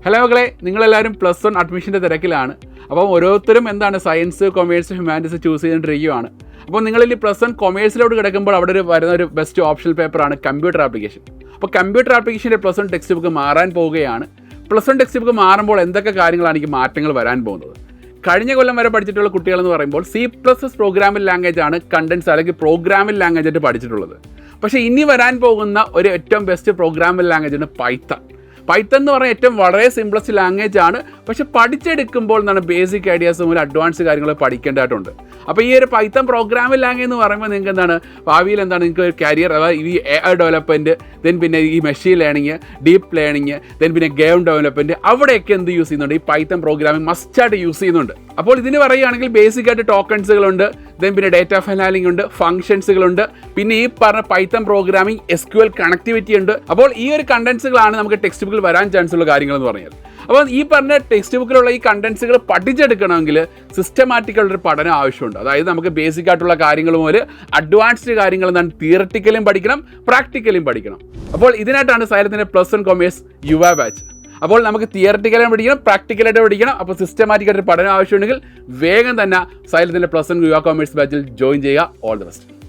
Hello മക്കളെ, നിങ്ങളെല്ലാവരും +1 അഡ്മിഷൻ്റെ തിരക്കിലാണ്. അപ്പോൾ ഓരോരുത്തരും എന്താണ് സയൻസ്, കൊമേഴ്സ്, ഹ്യൂമാനിറ്റീസ് ചൂസ് ചെയ്തുകൊണ്ടിരിക്കുകയാണ്. അപ്പോൾ നിങ്ങളിൽ +1 കൊമേഴ്സിലോട്ട് കിടക്കുമ്പോൾ അവിടെ വരുന്ന ഒരു ബെസ്റ്റ് ഓപ്ഷണൽ പേപ്പറാണ് കമ്പ്യൂട്ടർ ആപ്ലിക്കേഷൻ. അപ്പോൾ കമ്പ്യൂട്ടർ ആപ്ലിക്കേഷൻ്റെ +1 ടെക്സ്റ്റ് ബുക്ക് മാറാൻ പോവുകയാണ്. +1 ടെക്സ്റ്റ് ബുക്ക് മാറുമ്പോൾ എന്തൊക്കെ കാര്യങ്ങളാണ് എനിക്ക് മാറ്റങ്ങൾ വരാൻ പോകുന്നത്? കഴിഞ്ഞ കൊല്ലം വരെ പഠിച്ചിട്ടുള്ള കുട്ടികളെന്ന് പറയുമ്പോൾ C++ പ്രോഗ്രാമിംഗ് ലാംഗ്വേജ് ആണ് കണ്ടൻസ് അല്ലെങ്കിൽ പ്രോഗ്രാമിംഗ് ലാംഗ്വേജ് ആയിട്ട് പഠിച്ചിട്ടുള്ളത്. പക്ഷേ ഇനി വരാൻ പോകുന്ന ഒരു ഏറ്റവും ബെസ്റ്റ് പ്രോഗ്രാമിംഗ് ലാംഗ്വേജ് ആണ് പൈത്തൺ. പൈത്തൺ എന്ന് പറഞ്ഞാൽ ഏറ്റവും വളരെ സിംപ്ലസ്റ്റ് ലാംഗ്വേജ് ആണ്. പക്ഷേ പഠിച്ചെടുക്കുമ്പോൾ എന്താണ് ബേസിക് ഐഡിയാസ് മുതൽ അഡ്വാൻസ് കാര്യങ്ങൾ പഠിക്കേണ്ടതായിട്ടുണ്ട്. അപ്പോൾ ഈ ഒരു പൈത്തൺ പ്രോഗ്രാമിംഗ് ലാംഗ്വേജ് എന്ന് പറയുമ്പോൾ നിങ്ങൾക്ക് എന്താണ് ഭാവിയിൽ എന്താണ് നിങ്ങൾക്ക് ഒരു കരിയർ, അതായത് ഈ AI ഡെവലപ്മെൻറ്റ്, ദെൻ പിന്നെ ഈ machine learning, deep learning, then പിന്നെ ഗെയിം ഡെവലപ്മെൻറ്റ്, അവിടെയൊക്കെ എന്ത് യൂസ് ചെയ്യുന്നുണ്ട്? ഈ പൈത്തൺ പ്രോഗ്രാമിംഗ് മസ്റ്റായിട്ട് യൂസ് ചെയ്യുന്നുണ്ട്. അപ്പോൾ ഇതിന് പറയുകയാണെങ്കിൽ ബേസിക് ആയിട്ട് ടോക്കൺസുകളുണ്ട്, ദെൻ പിന്നെ ഡേറ്റ ഫൈനാലിംഗ് ഉണ്ട്, ഫംഗ്ഷൻസുകളുണ്ട്, പിന്നെ ഈ പറഞ്ഞ പൈത്തൺ പ്രോഗ്രാമിംഗ് SQL കണക്ടിവിറ്റി ഉണ്ട്. അപ്പോൾ ഈ ഒരു കണ്ടൻസുകളാണ് നമുക്ക് ടെക്സ്റ്റ് ബുക്കിൽ വരാൻ ചാൻസ് ഉള്ള കാര്യങ്ങളെന്ന് പറഞ്ഞത്. അപ്പോൾ ഈ പറഞ്ഞ ടെക്സ്റ്റ് ബുക്കിലുള്ള ഈ കണ്ടൻസുകൾ പഠിച്ചെടുക്കണമെങ്കിൽ സിസ്റ്റമാറ്റിക്കുള്ളൊരു പഠനം ആവശ്യമുണ്ട്. അതായത് നമുക്ക് ബേസിക് ആയിട്ടുള്ള കാര്യങ്ങൾ മുതൽ അഡ്വാൻസ്ഡ് കാര്യങ്ങൾ എന്താണ് തിയററ്റിക്കലും പഠിക്കണം, പ്രാക്ടിക്കലും പഠിക്കണം. അപ്പോൾ ഇതിനായിട്ടാണ് സൈലത്തിൻ്റെ +1 കൊമേഴ്സ് യുവ ബാച്ച്. അപ്പോൾ നമുക്ക് തിയററ്റിക്കലായിട്ട് പഠിക്കണം, പ്രാക്ടിക്കലായിട്ട് പഠിക്കണം. അപ്പോൾ സിസ്റ്റമാറ്റിക്കായിട്ട് പഠനം ആവശ്യമുണ്ടെങ്കിൽ വേഗം തന്നെ സൈലത്തിൻ്റെ +1 യുവ കൊമേഴ്സ് ബാച്ചിൽ ജോയിൻ ചെയ്യുക. All the best.